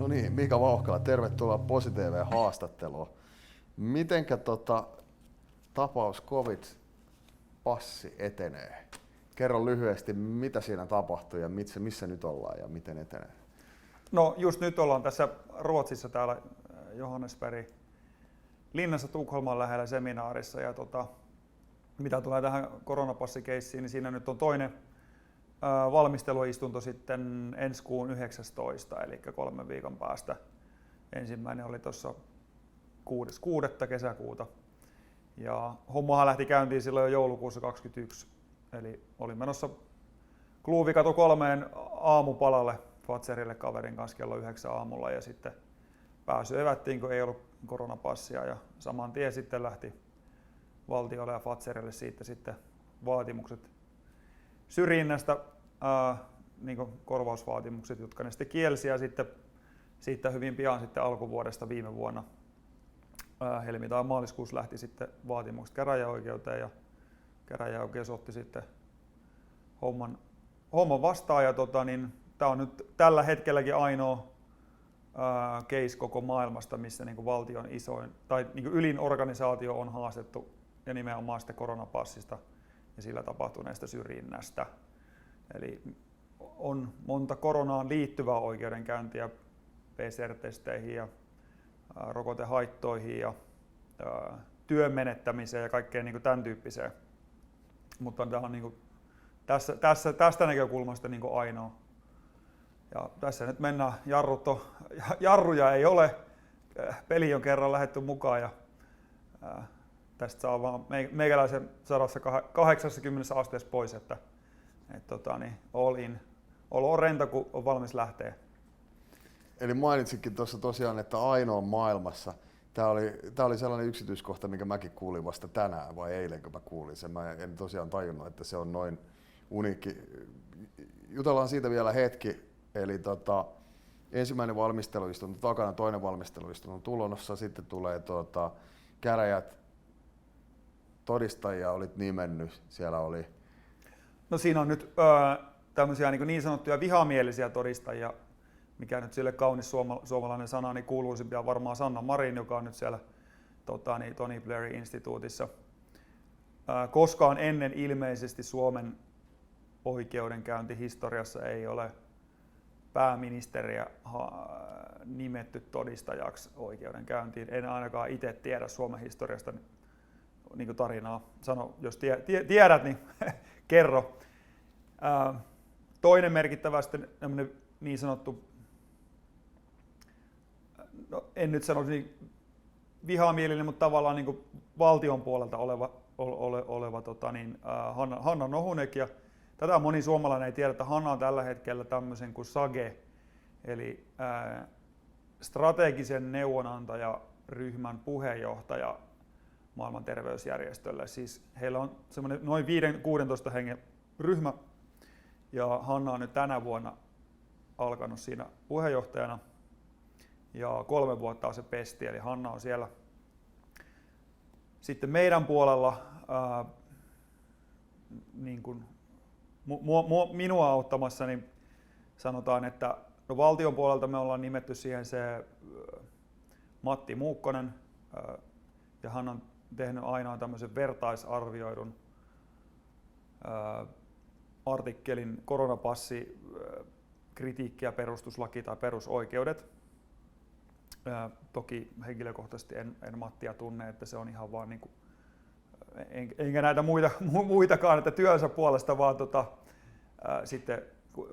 niin, Mika Vauhkala, tervetuloa PosiTV-haastatteluun. Mitenkä tapaus COVID-passi etenee? Kerro lyhyesti, mitä siinä tapahtui ja missä nyt ollaan ja miten etenee? No just nyt ollaan tässä Ruotsissa täällä Johannesbergin linnassa Tukholman lähellä seminaarissa ja mitä tulee tähän koronapassикeissiin, niin siinä nyt on toinen valmisteluistunto sitten ensi kuun 19, eli 3 viikon päästä. Ensimmäinen oli tuossa 6. kesäkuuta. Ja hommahan lähti käyntiin silloin jo joulukuussa 2021. Eli oli menossa kluuvi kato 3 aamupalalle Fatserille kaverin kanssa kello 9 aamulla ja sitten pääsy evättiin, kun ei ollut koronapassia ja saman tien sitten lähti valtiolle ja Fatserille siitä sitten vaatimukset syrjinnästä, niin korvausvaatimukset, jotka ne sitten kielsi ja sitten siitä hyvin pian sitten alkuvuodesta viime vuonna helmi- tai maaliskuussa lähti sitten vaatimukset käräjäoikeuteen ja käräjäoikeus otti sitten homman vastaan ja tämä on nyt tällä hetkelläkin ainoa case koko maailmasta, missä niin kuin valtion isoin tai niin kuin ylin organisaatio on haastettu ja nimenomaan sitten koronapassista ja sillä tapahtuneesta syrjinnästä. Eli on monta koronaan liittyvää oikeudenkäyntiä PCR-testeihin ja rokotehaittoihin ja työn menettämiseen ja kaikkeen niin kuin tämän tyyppiseen. Mutta tämä on niin kuin tästä näkökulmasta niin kuin ainoa. Ja tässä nyt mennään, jarruja ei ole, peli on kerran lähdetty mukaan ja tästä saa vaan meikäläisen 180 asteessa pois, että all in. Olo on rento, kun on valmis lähteä. Eli mainitsitkin tuossa tosiaan, että ainoa maailmassa. Tämä oli sellainen yksityiskohta, minkä mäkin kuulin vasta tänään vai eilen, kun mä kuulin sen. Mä en tosiaan tajunnut, että se on noin uniikki. Jutellaan siitä vielä hetki. Eli ensimmäinen valmisteluistunto takana, toinen valmisteluistunto tulossa, sitten tulee käräjät, todistajia olit nimennyt, siellä oli. No siinä on nyt tämmöisiä niin sanottuja vihamielisiä todistajia, mikä nyt sille kaunis suomalainen sana, niin kuuluisimpia varmaan Sanna Marin, joka on nyt siellä Tony Blairin instituutissa. Koskaan ennen ilmeisesti Suomen oikeudenkäyntihistoriassa ei ole pääministeriä nimetty todistajaksi oikeudenkäyntiin. En ainakaan itse tiedä Suomen historiasta niin tarinaa. Sano, jos tiedät, niin kerro. Toinen merkittävä sitten niin sanottu, no en nyt sano niin vihamielinen, mutta tavallaan niin kuin valtion puolelta oleva Hanna Nohunek. Ja tätä moni suomalainen ei tiedä, että Hanna on tällä hetkellä tämmöisen kuin SAGE, eli strategisen neuvonantajaryhmän puheenjohtaja maailman terveysjärjestölle. Siis heillä on semmoinen noin 5-16 hengen ryhmä ja Hanna on nyt tänä vuonna alkanut siinä puheenjohtajana ja 3 vuotta on se pesti, eli Hanna on siellä. Sitten meidän puolella niin kuin minua auttamassa, niin sanotaan, että no valtion puolelta me ollaan nimetty siihen se Matti Muukkonen ja hän on tehnyt aina tämmöisen vertaisarvioidun artikkelin koronapassi, kritiikki ja perustuslaki tai perusoikeudet. Toki henkilökohtaisesti en Mattia tunne, että se on ihan vaan niin kuin, enkä näitä muitakaan, että työnsä puolesta vaan sitten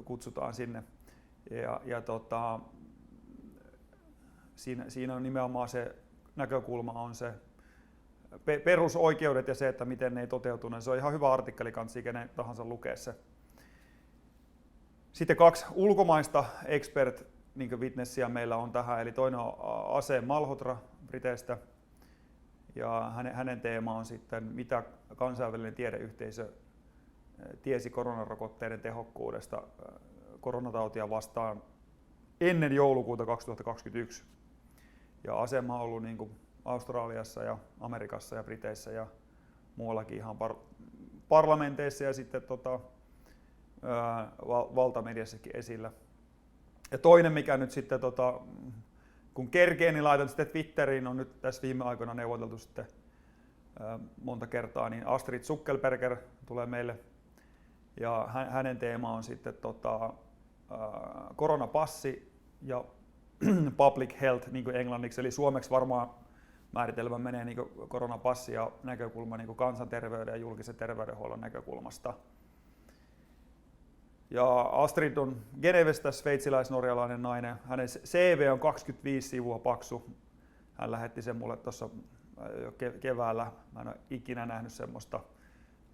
kutsutaan sinne. Siinä on nimenomaan se näkökulma on se perusoikeudet ja se, että miten ne ei toteutuneet. Se on ihan hyvä artikkeli, kansi kenen tahansa lukea se. Sitten 2 ulkomaista expert niin witnessiä meillä on tähän, eli toinen on Ase Malhotra Briteistä ja hänen teema on sitten, mitä kansainvälinen tiedeyhteisö tiesi koronarokotteiden tehokkuudesta koronatautia vastaan ennen joulukuuta 2021. Ja Asema on ollut niin kuin Australiassa ja Amerikassa ja Briteissä ja muuallakin ihan parlamenteissa ja sitten valtamediassakin esillä. Ja toinen, mikä nyt sitten, kun kerkeen, niin laitan sitten Twitteriin, on nyt tässä viime aikoina neuvoteltu sitten monta kertaa, niin Astrid Zuckerberger tulee meille, ja hänen teema on sitten koronapassi ja public health niin kuin englanniksi, eli suomeksi varmaan määritelmä menee niin kuin koronapassi ja näkökulma niin kuin kansanterveyden ja julkisen terveydenhuollon näkökulmasta. Ja Astrid on Genevestä, sveitsiläis-norjalainen nainen. Hänen CV on 25 sivua paksu. Hän lähetti sen mulle tuossa jo keväällä. Mä en ole ikinä nähnyt semmoista.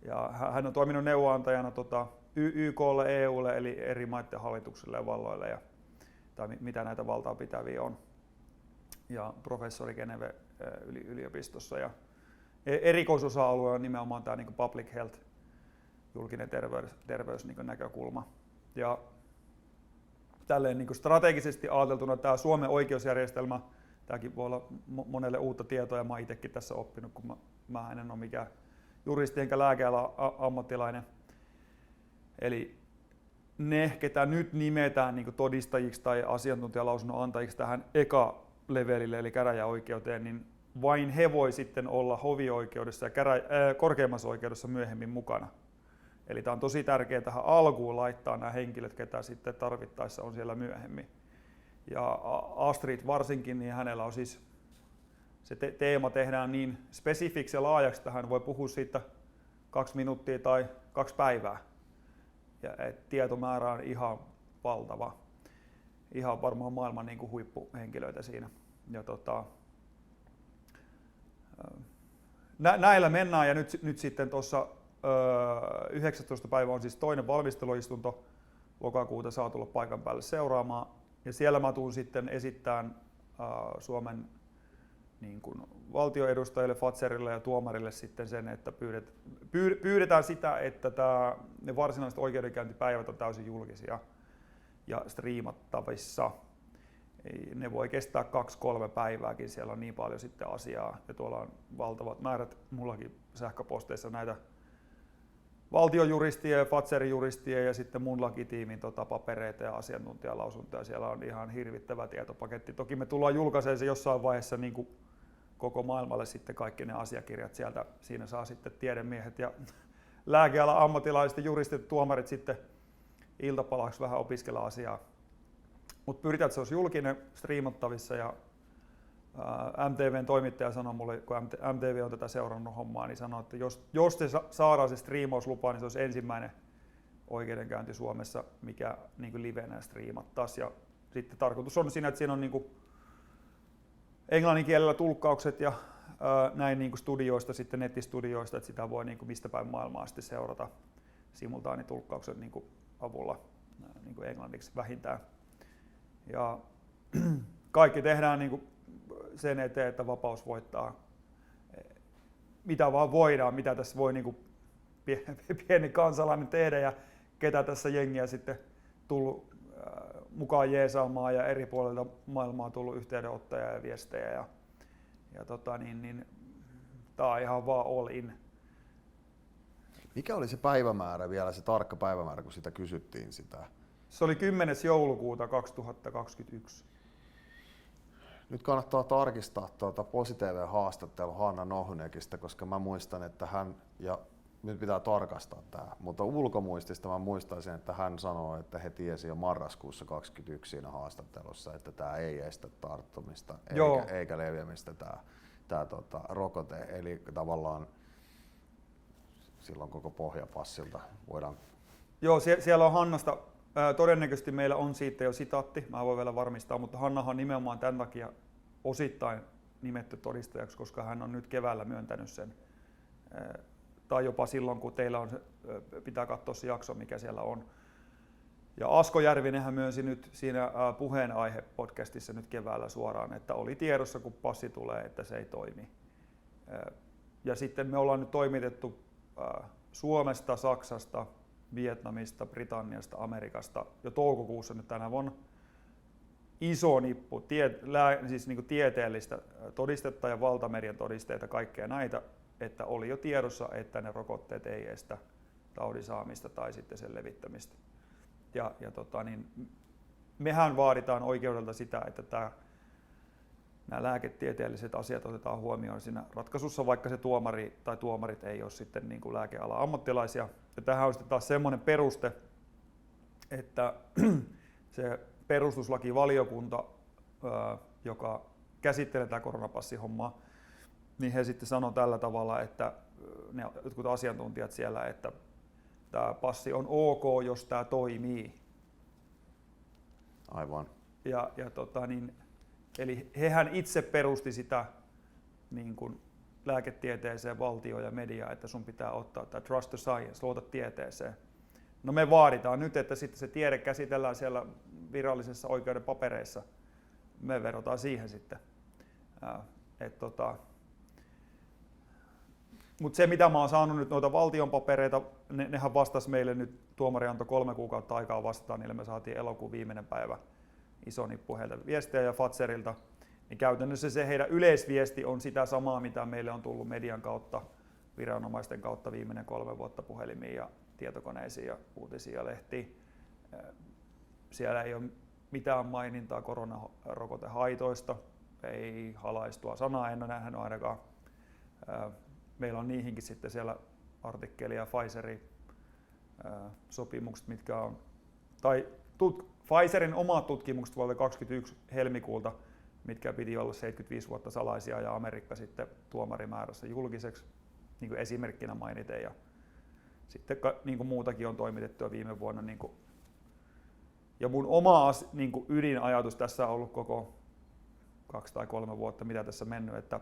Ja hän on toiminut neuvonantajana YK:lle, EU:lle eli eri maiden hallituksille ja valloille, tai mitä näitä valtaa pitäviä on. Ja professori Geneve yliopistossa. Ja erikoisosa-alue on nimenomaan tämä niin public health, julkinen terveys niin näkökulma. Ja tälleen niin strategisesti ajateltuna tämä Suomen oikeusjärjestelmä, tämäkin voi olla monelle uutta tietoa ja mä itsekin tässä oppinut, kun mä en ole mikään juristi enkä lääkealan ammattilainen. Eli ne, ketä nyt nimetään niin todistajiksi tai asiantuntijalausunnon antajiksi tähän eka-levelille eli käräjäoikeuteen, niin vain he voi sitten olla hovioikeudessa ja korkeimmassa oikeudessa myöhemmin mukana. Eli tämä on tosi tärkeää tähän alkuun laittaa nämä henkilöt, ketä sitten tarvittaessa on siellä myöhemmin. Ja Astrid varsinkin, niin hänellä on siis se teema tehdään niin spesifiksi ja laajaksi, että hän voi puhua siitä 2 minuuttia tai 2 päivää. Ja tietomäärä on ihan valtava. Ihan varmaan maailman niin kuin huippuhenkilöitä siinä. Ja näillä mennään ja nyt sitten tuossa 19. päivä on siis toinen valmisteluistunto. Lokakuuta saa tulla paikan päälle seuraamaan. Ja siellä mä tuun sitten esittämään Suomen niin kuin valtioedustajille, Fatzerille ja tuomarille sitten sen, että pyydetään sitä, että ne varsinaiset oikeudenkäyntipäivät on täysin julkisia ja striimattavissa. Ne voi kestää 2-3 päivääkin, siellä on niin paljon sitten asiaa ja tuolla on valtavat määrät mullakin sähköposteissa näitä valtiojuristien ja Fatzerin juristien ja sitten mun lakitiimin papereita ja asiantuntijalausuntoja. Siellä on ihan hirvittävä tietopaketti. Toki me tullaan julkaisemaan se jossain vaiheessa niin kuin koko maailmalle sitten kaikki ne asiakirjat sieltä. Siinä saa sitten tiedemiehet ja lääkealan ammattilaiset ja juristit, tuomarit sitten iltapalaksi vähän opiskella asiaa. Mutta pyritään, että se olisi julkinen, striimattavissa ja MTVn toimittaja sanoi mulle, kun MTV on tätä seurannut hommaa, niin sanoi, että jos se saadaan se striimauslupa, niin se olisi ensimmäinen oikeudenkäynti Suomessa, mikä niin livenä striimattaisiin. Ja sitten tarkoitus on siinä, että siinä on niin englannin kielellä tulkkaukset ja näin niin studioista, sitten nettistudioista, että sitä voi niin mistä päin maailmaa sitten seurata simultaanitulkkauksen niin avulla niin englanniksi vähintään. Ja kaikki tehdään niin sen eteen, että vapaus voittaa mitä vaan voidaan, mitä tässä voi niin pieni kansalainen tehdä ja ketä tässä jengiä sitten tullut mukaan jeesaamaan ja eri puolilta maailmaa on tullut yhteydenottoja ja viestejä. Ja tää on ihan vaan all in. Mikä oli se päivämäärä vielä, se tarkka päivämäärä, kun sitä kysyttiin sitä? Se oli 10. joulukuuta 2021. Nyt kannattaa tarkistaa PosiTV-haastattelu Hanna Nohynekistä, koska mä muistan, että hän, ja nyt pitää tarkastaa tämä, mutta ulkomuistista mä muistaisin, että hän sanoi, että he tiesi jo marraskuussa 2021 siinä haastattelussa, että tämä ei estä tarttumista eikä leviämistä tämä rokote. Eli tavallaan silloin koko pohjapassilta voidaan... Joo, siellä on Hannasta. Todennäköisesti meillä on siitä jo sitaatti, mä voin vielä varmistaa, mutta Hannahan on nimenomaan tämän takia osittain nimetty todistajaksi, koska hän on nyt keväällä myöntänyt sen. Tai jopa silloin, kun teillä on, pitää katsoa se jakso, mikä siellä on. Ja Asko Järvinenhän myönsi nyt siinä Puheenaihe-podcastissa nyt keväällä suoraan, että oli tiedossa, kun passi tulee, että se ei toimi. Ja sitten me ollaan nyt toimitettu Suomesta, Saksasta, Vietnamista, Britanniasta, Amerikasta jo toukokuussa nyt tänä vuonna iso nippu siis niin kuin tieteellistä todistetta ja valtamedian todisteita, kaikkea näitä, että oli jo tiedossa, että ne rokotteet ei estä taudin saamista tai sitten sen levittämistä. mehän vaaditaan oikeudelta sitä, että nämä lääketieteelliset asiat otetaan huomioon siinä ratkaisussa, vaikka se tuomari tai tuomarit ei ole sitten niin kuin lääkealan ammattilaisia. Ja tähän on sitten taas semmoinen peruste, että se perustuslakivaliokunta, joka käsittelee tätä koronapassihommaa, niin he sitten sanoo tällä tavalla, että ne jotkut asiantuntijat siellä, että tämä passi on ok, jos tämä toimii. Aivan. Eli hehän itse perusti sitä niin kuin lääketieteeseen, valtioon ja mediaan, että sun pitää ottaa tämä trust the science, luota tieteeseen. No me vaaditaan nyt, että sitten se tiede käsitellään siellä virallisessa oikeuden papereissa. Me verotaan siihen sitten. Mutta se mitä mä oon saanut nyt noita valtion papereita, nehän vastasi meille nyt, tuomari antoi 3 kuukautta aikaa vastaan, niille me saatiin elokuun viimeinen päivä iso nippu heiltä viestiä ja Pfizerilta. Niin käytännössä se heidän yleisviesti on sitä samaa, mitä meille on tullut median kautta, viranomaisten kautta viimeinen 3 vuotta puhelimiin ja tietokoneisiin ja uutisiin ja lehtiin. Siellä ei ole mitään mainintaa koronarokotehaitoista, ei halaistua sanaa, en ole nähnyt ainakaan. Meillä on niihinkin sitten siellä artikkelia Pfizerin sopimukset, mitkä on, tai Pfizerin omat tutkimukset vuodelta 2021 helmikuulta, mitkä piti olla 75 vuotta salaisia ja Amerikka sitten tuomarimäärässä julkiseksi, niin kuin esimerkkinä mainiten. Ja sitten niin kuin muutakin on toimitettu viime vuonna. Niin kuin, ja mun oma niin kuin ydinajatus tässä on ollut koko 2 tai 3 vuotta, mitä tässä mennyt, että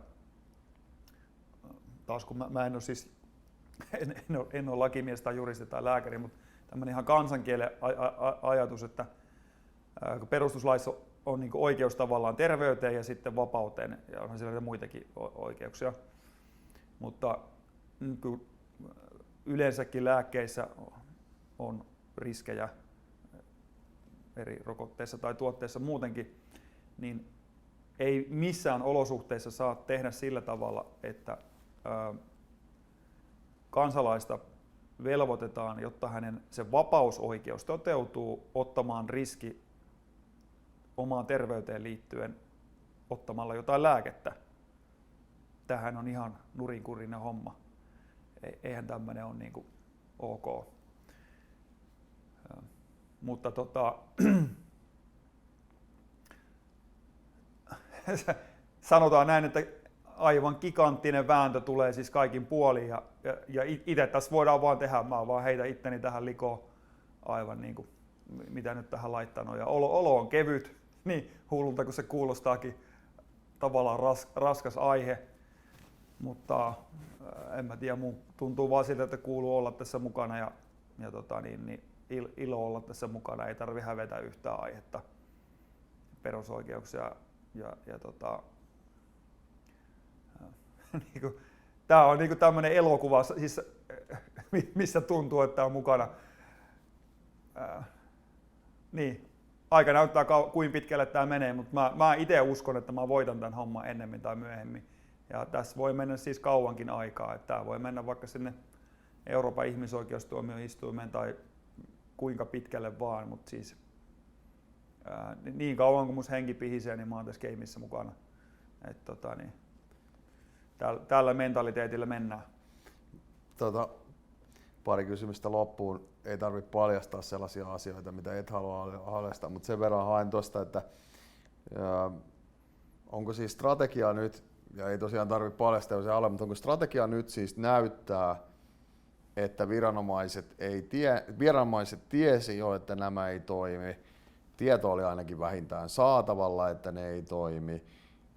taas kun mä en ole siis, en ole lakimies tai juristi tai lääkäri, mutta tämmöinen ihan kansankielen ajatus, että kun perustuslaissa on niin kuin oikeus tavallaan terveyteen ja sitten vapauteen, ja onhan siellä muitakin oikeuksia, mutta niin yleensäkin lääkkeissä on riskejä eri rokotteissa tai tuotteissa muutenkin, niin ei missään olosuhteissa saa tehdä sillä tavalla, että kansalaista velvoitetaan, jotta hänen se vapausoikeus toteutuu ottamaan riski omaan terveyteen liittyen ottamalla jotain lääkettä. Tämähän on ihan nurinkurinen homma. Eihän tämmöinen ole niin kuin ok. Mutta sanotaan näin, että aivan giganttinen vääntö tulee siis kaikin puolin ja itse tässä voidaan vaan tehdä, mä vaan heitän itteni tähän likoon aivan niin kuin mitä nyt tähän laittanut ja olo on kevyt, niin hullulta kuin se kuulostaakin, tavallaan raskas aihe, mutta en mä tiedä, mun tuntuu vaan siltä, että kuuluu olla tässä mukana ja ilo olla tässä mukana, ei tarvitse hävetä yhtään aihetta, perusoikeuksia tämä on niinku tämmöinen elokuva, siis, missä tuntuu, että on mukana. Niin, aika näyttää kuin pitkälle tämä menee, mutta mä itse uskon, että mä voitan tämän homman ennemmin tai myöhemmin. Ja tässä voi mennä siis kauankin aikaa, että tämä voi mennä vaikka sinne Euroopan ihmisoikeustuomioistuimeen tai kuinka pitkälle vaan, mutta siis niin kauan kun mun henki pihisee, niin mä oon tässä gameissa mukana. Tällä mentaliteetillä mennään. Pari kysymystä loppuun. Ei tarvitse paljastaa sellaisia asioita, mitä et halua paljastaa, mutta sen verran haen tuosta, että onko siis strategia nyt, ja ei tosiaan tarvitse paljastaa, jos ei ole, mutta onko strategia nyt siis näyttää, että viranomaiset tiesi jo, että nämä ei toimi, tieto oli ainakin vähintään saatavalla, että ne ei toimi,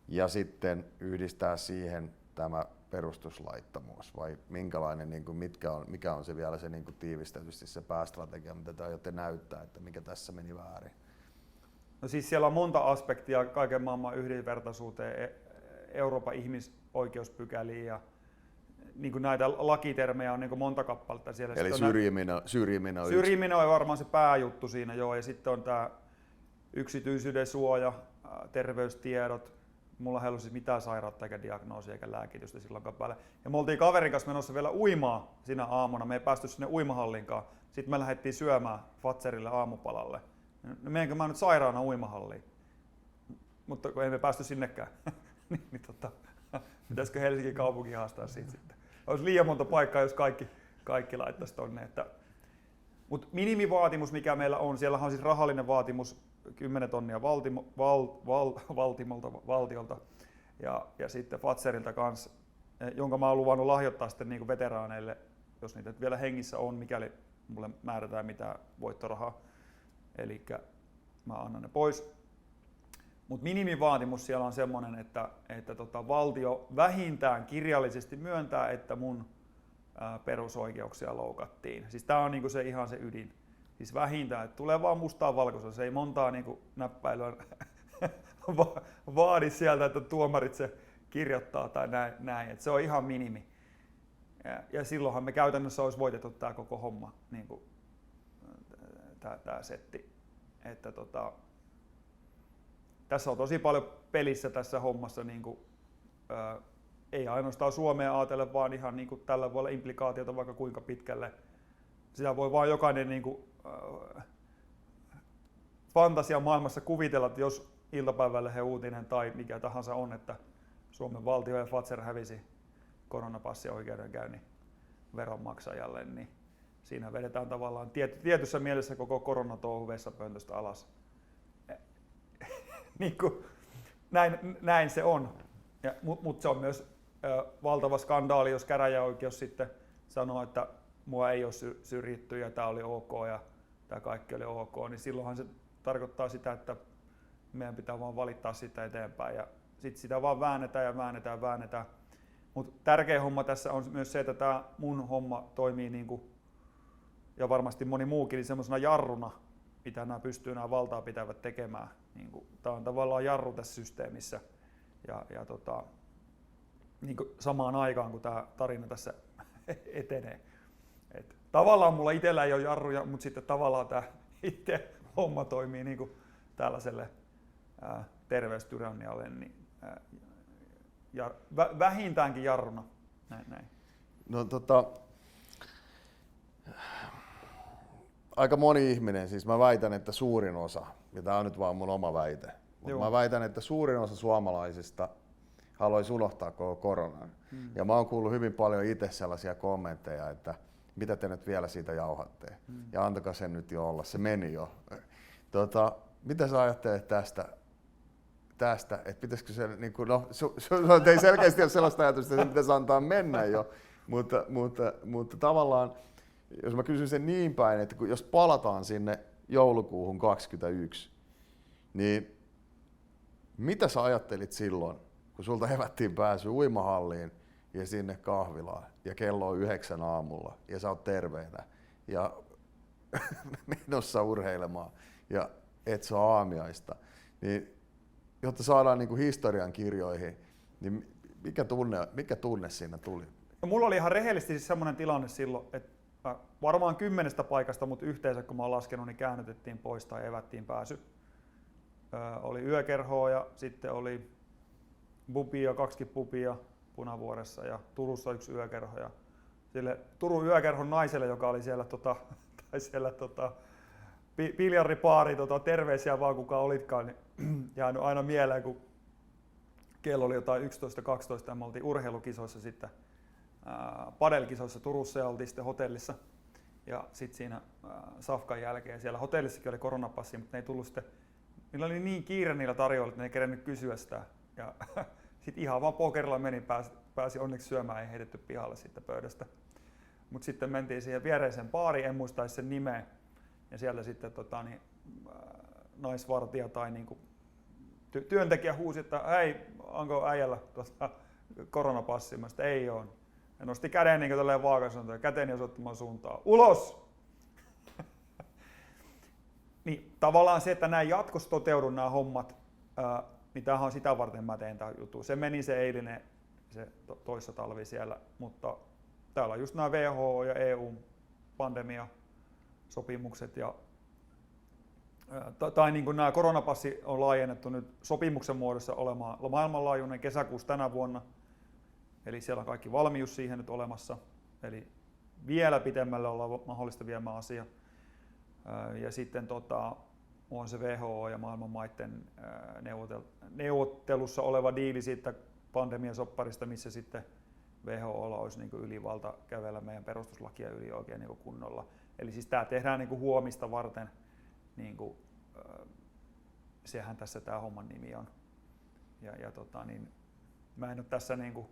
ja sitten yhdistää siihen tämä perustuslaittomuus, vai minkälainen, niin kuin, mikä on se vielä se niin kuin tiivistetysti se päästrategia, mitä te aiotte näyttää, että mikä tässä meni väärin? No siis siellä on monta aspektia kaiken maailman yhdenvertaisuuteen, Euroopan ihmisoikeuspykäliin ja niin kuin näitä lakitermejä on niin kuin monta kappaletta siellä. Eli syrjiminen on varmaan se pääjuttu siinä, joo, ja sitten on tämä yksityisyyden suoja, terveystiedot. Mulla ei ollut siis mitään sairautta eikä diagnoosia eikä lääkitystä silloinkaan päällä. Ja me oltiin kaverin kanssa menossa vielä uimaan siinä aamuna. Me ei päästy sinne uimahallinkaan. Sitten me lähdettiin syömään Pfizerille aamupalalle. No menenkö mä nyt sairaana uimahalliin? Mutta kun emme päästy sinnekään, niin pitäisikö Helsingin kaupunki haastaa siitä sitten? Olisi liian monta paikkaa, jos kaikki laittaisi tonne. Mutta minimivaatimus, mikä meillä on, siellä on siis rahallinen vaatimus 10 tonnia valtiolta ja sitten Fazerilta kanssa, jonka mä oon luvannut lahjoittaa sitten niin kuin veteraaneille, jos niitä vielä hengissä on, mikäli mulle määrätään mitään voittorahaa. Eli mä annan ne pois. Mutta minimivaatimus siellä on semmoinen, että valtio vähintään kirjallisesti myöntää, että mun perusoikeuksia loukattiin. Siis tää on niinku se ihan se ydin. Siis vähintään, että tulee vaan mustaa valkoisella. Se ei montaa niinku näppäilyä vaadi sieltä, että tuomarit se kirjoittaa tai näin. Et se on ihan minimi. Ja silloinhan me käytännössä olisi voitettu tää koko homma, niinku, tää setti. Että tässä on tosi paljon pelissä tässä hommassa, niinku, ei ainoastaan Suomea ajatella, vaan ihan niinku, tällä voi olla implikaatiota vaikka kuinka pitkälle. Sitä voi vaan jokainen niinku, fantasia maailmassa kuvitella, että jos iltapäivälle uutinen tai mikä tahansa on, että Suomen valtio ja Fazer hävisi koronapassioikeudenkäynnin veronmaksajalle, niin siinä vedetään tavallaan tietyssä mielessä koko koronatouhu vessapöntöstä alas. Niin kuin, näin se on. Mutta se on myös valtava skandaali, jos käräjäoikeus sitten sanoo, että mua ei ole syrjitty ja tämä oli ok ja tämä kaikki oli ok, niin silloinhan se tarkoittaa sitä, että meidän pitää vaan valittaa sitä eteenpäin ja sitten sitä vaan väännetään. Mutta tärkeä homma tässä on myös se, että tämä mun homma toimii niin kuin, ja varmasti moni muukin, niin semmoisena jarruna, mitä nämä valtaa pitävät tekemään. Niin tämä on tavallaan jarru tässä systeemissä ja niin samaan aikaan, kun tämä tarina tässä etenee. Et tavallaan mulla itsellä ei ole jarruja, mutta sitten tavallaan tämä itse homma toimii niin kuin tällaiselle terveystyrannialle, niin vähintäänkin jarruna. Näin. No, aika moni ihminen, siis mä väitän, että suurin osa, ja tämä on nyt vaan mun oma väite, mutta mä väitän, että suurin osa suomalaisista haluaisi unohtaa koko koronan. Ja mä oon kuullut hyvin paljon itse sellaisia kommentteja, että mitä te nyt vielä siitä jauhatte, ja antakaa sen nyt jo olla, se meni jo. Mitä sä ajattelet tästä, että pitäisikö se, niin kuin, no ei selkeästi ole sellaista ajatusta, että se pitäisi antaa mennä jo, mutta tavallaan, jos mä kysyn sen niin päin, että jos palataan sinne joulukuuhun 2021, niin mitä sä ajattelit silloin, kun sulta evättiin pääsy uimahalliin ja sinne kahvilaan ja kello on 9 aamulla ja sä oot terveenä ja menossa urheilemaan ja et saa aamiaista, niin jotta saadaan niin kuin historian kirjoihin, niin mikä tunne siinä tuli? No, mulla oli ihan rehellisesti siis semmoinen tilanne silloin, että varmaan 10 paikasta, mutta yhteensä kun mä oon laskenut, niin käännytettiin pois tai evättiin pääsy. Oli yökerhoa ja sitten oli pubia, 2 pubia Punavuoressa ja Turussa 1 yökerho. Ja sille Turun yökerhon naiselle, joka oli siellä, biljaripaari, terveisiä vaan kuka olitkaan, niin jäänyt aina mieleen, kun kello oli jotain 11-12 ja me oltiin urheilukisoissa sitten, padelkisoissa Turussa ja oltiin sitten hotellissa. Ja sitten siinä safkan jälkeen siellä hotellissakin oli koronapassi, mutta ne ei tullut sitten, niillä oli niin kiire niillä tarjoilla, että ne ei kerennyt kysyä sitä. Ja sitten ihan vaan pokerilla pääsi onneksi syömään, ei heitetty pihalle siitä pöydästä. Mutta sitten mentiin siihen viereiseen baariin, en muistaisi sen nimeä. Ja siellä sitten naisvartija tai niinku työntekijä huusi, että hei, onko äijällä koronapassi? Mä sanoin, ei ole. Ja nosti käden niin kuin vaakasuuntaan ja käteni osoittamaan suuntaan. Ulos! Niin tavallaan se, että nämä jatkossa toteudu nämä hommat, niin tämähän on sitä varten mä teen tämän jutun. Se meni se eilinen, se toissa talvi siellä, mutta täällä on just nämä WHO ja EU-pandemiasopimukset tai niin kuin nämä koronapassi on laajennettu nyt sopimuksen muodossa olemaan maailmanlaajuinen kesäkuussa tänä vuonna. Eli siellä on kaikki valmius siihen nyt olemassa. Eli vielä pitemmälle ollaan mahdollista viemään asia. Ja sitten on se WHO ja maailman maiden neuvottelussa oleva diili siitä pandemiasopparista, missä sitten WHOlla olisi niin kuin ylivalta kävellä meidän perustuslakia yli oikein niin kuin kunnolla. Eli siis tämä tehdään niin kuin huomista varten, niin kuin, sehän tässä tämä homman nimi on. Mä en ole tässä niin kuin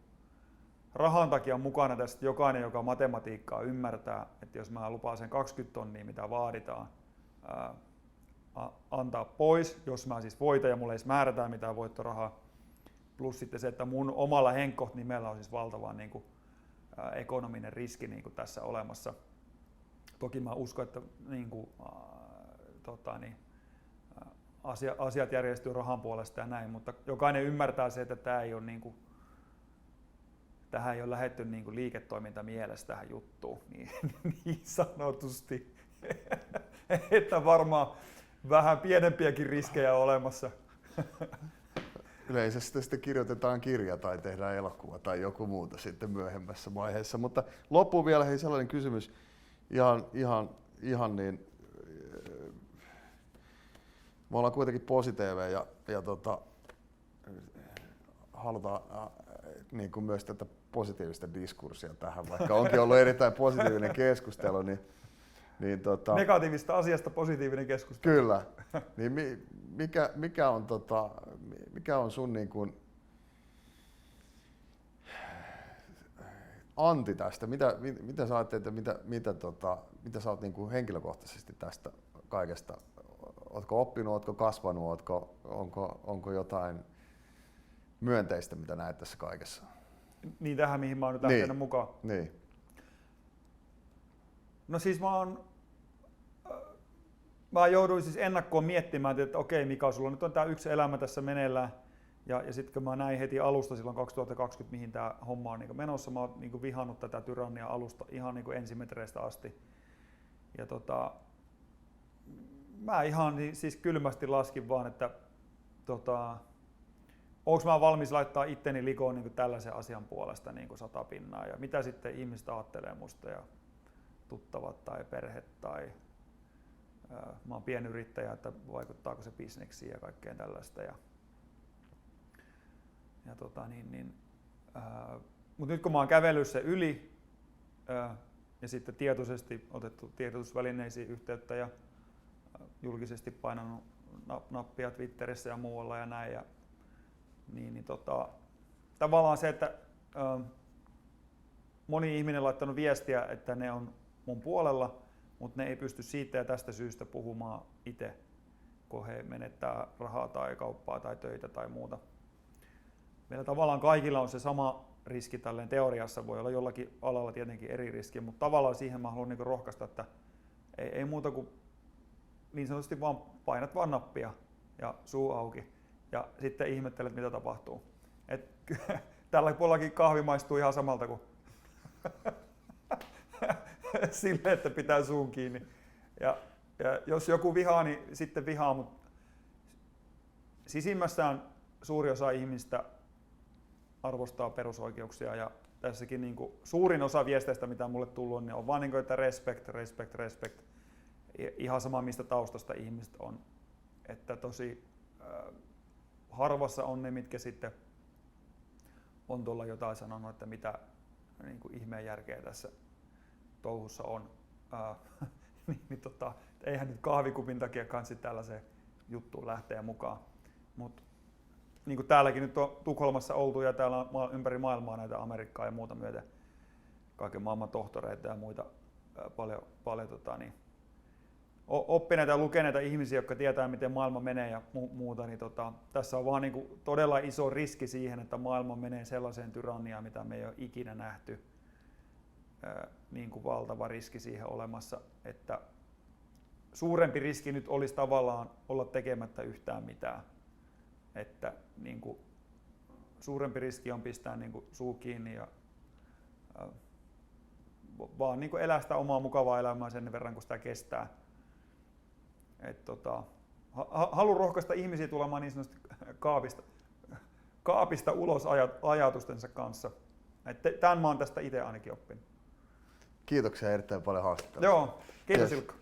rahan takia mukana tässä, jokainen, joka matematiikkaa ymmärtää, että jos mä lupaan sen 20 tonnia, mitä vaaditaan, antaa pois, jos mä siis voitan ja mulle ei määrätään mitään voittorahaa, plus sitten se, että mun omalla Henkoht-nimellä on siis valtava niin kuin, ekonominen riski niin kuin tässä olemassa. Toki mä uskon, että niin kuin, asiat järjestyy rahan puolesta ja näin, mutta jokainen ymmärtää se, että tämä ei ole niin kuin, tähän ei ole lähdetty niin kuin liiketoimintamielessä tähän juttuun niin sanotusti, että varmaan vähän pienempiäkin riskejä on olemassa. Yleisesti sitten kirjoitetaan kirja tai tehdään elokuva tai joku muuta sitten myöhemmässä vaiheessa. Mutta loppuun vielä hei sellainen kysymys, ihan niin, me ollaan kuitenkin PosiTV ja halutaan niin kuin myös tätä positiivista diskurssia tähän, vaikka onkin ollut erittäin positiivinen keskustelu. Negatiivista asiasta positiivinen keskustelu. Kyllä. Niin mikä on sun niin kuin anti tästä? Mitä sä ajattelet, mitä sä oot niin kuin henkilökohtaisesti tästä kaikesta? Ootko oppinut, ootko kasvanut, onko jotain myönteistä, mitä näet tässä kaikessa? Niin tähän, mihin mä oon nyt lähtenyt mukaan. Niin. No siis mä jouduin siis ennakkoon miettimään, että okei Mika, sulla nyt on tää yksi elämä tässä meneillään. Ja sitten kun mä näin heti alusta silloin 2020, mihin tää homma on niin menossa, mä oon niin vihannut tätä tyrannia alusta ihan niin ensimetreistä asti. Ja mä ihan siis kylmästi laskin vaan, että onko mä valmis laittaa itteni likoon niin tällaisen asian puolesta niin 100%, ja mitä sitten ihmiset ajattelee musta ja tuttavat tai perhe tai mä oon pienyrittäjä, että vaikuttaako se bisneksiin ja kaikkeen tällaista. Mutta nyt kun mä oon kävellyt se yli ja sitten tietoisesti otettu tiedotusvälineisiin yhteyttä ja julkisesti painanut nappia Twitterissä ja muualla ja näin, tavallaan se, että moni ihminen laittanut viestiä, että ne on mun puolella, mutta ne ei pysty siitä ja tästä syystä puhumaan itse, kun he menettää rahaa tai kauppaa tai töitä tai muuta. Meillä tavallaan kaikilla on se sama riski tälleen teoriassa, voi olla jollakin alalla tietenkin eri riski, mutta tavallaan siihen mä haluan niin rohkaista, että ei muuta kuin niin sanotusti vaan painat vaan nappia ja suu auki ja sitten ihmettelet mitä tapahtuu. Tällä puolellakin kahvi maistuu ihan samalta kuin sille, että pitää suun kiinni. Ja jos joku vihaa, niin sitten vihaa, mutta sisimmässään suuri osa ihmistä arvostaa perusoikeuksia ja tässäkin niin kuin suurin osa viesteistä, mitä mulle tullut, niin on vaan niin kuin, että respect. Ihan sama mistä taustasta ihmiset on. Että tosi harvassa on ne, mitkä sitten on tuolla jotain sanonut, että mitä niin kuin ihmeen järkeä tässä touhussa on. Eihän nyt kahvikupin takia kansi tällaiseen juttuun lähteä mukaan. Mut, niin kuin täälläkin nyt on Tukholmassa oltu ja täällä on ympäri maailmaa näitä Amerikkaa ja muuta myöten kaiken maailman tohtoreita ja muita paljon oppineita ja lukeneita ihmisiä, jotka tietää miten maailma menee ja muuta, niin tässä on vaan niin kuin todella iso riski siihen, että maailma menee sellaiseen tyranniaan, mitä me ei ole ikinä nähty. Niin kuin valtava riski siihen olemassa, että suurempi riski nyt olisi tavallaan olla tekemättä yhtään mitään. Että niin kuin suurempi riski on pistää niin kuin suu kiinni ja vaan niin kuin elää sitä omaa mukavaa elämää sen verran, kun sitä kestää. Haluan rohkaista ihmisiä tulemaan niin sanotusti kaapista ulos ajatustensa kanssa. Tämän mä oon tästä itse ainakin oppinut. Kiitoksia erittäin paljon haastattelusta. Joo, kiitos Ilkka.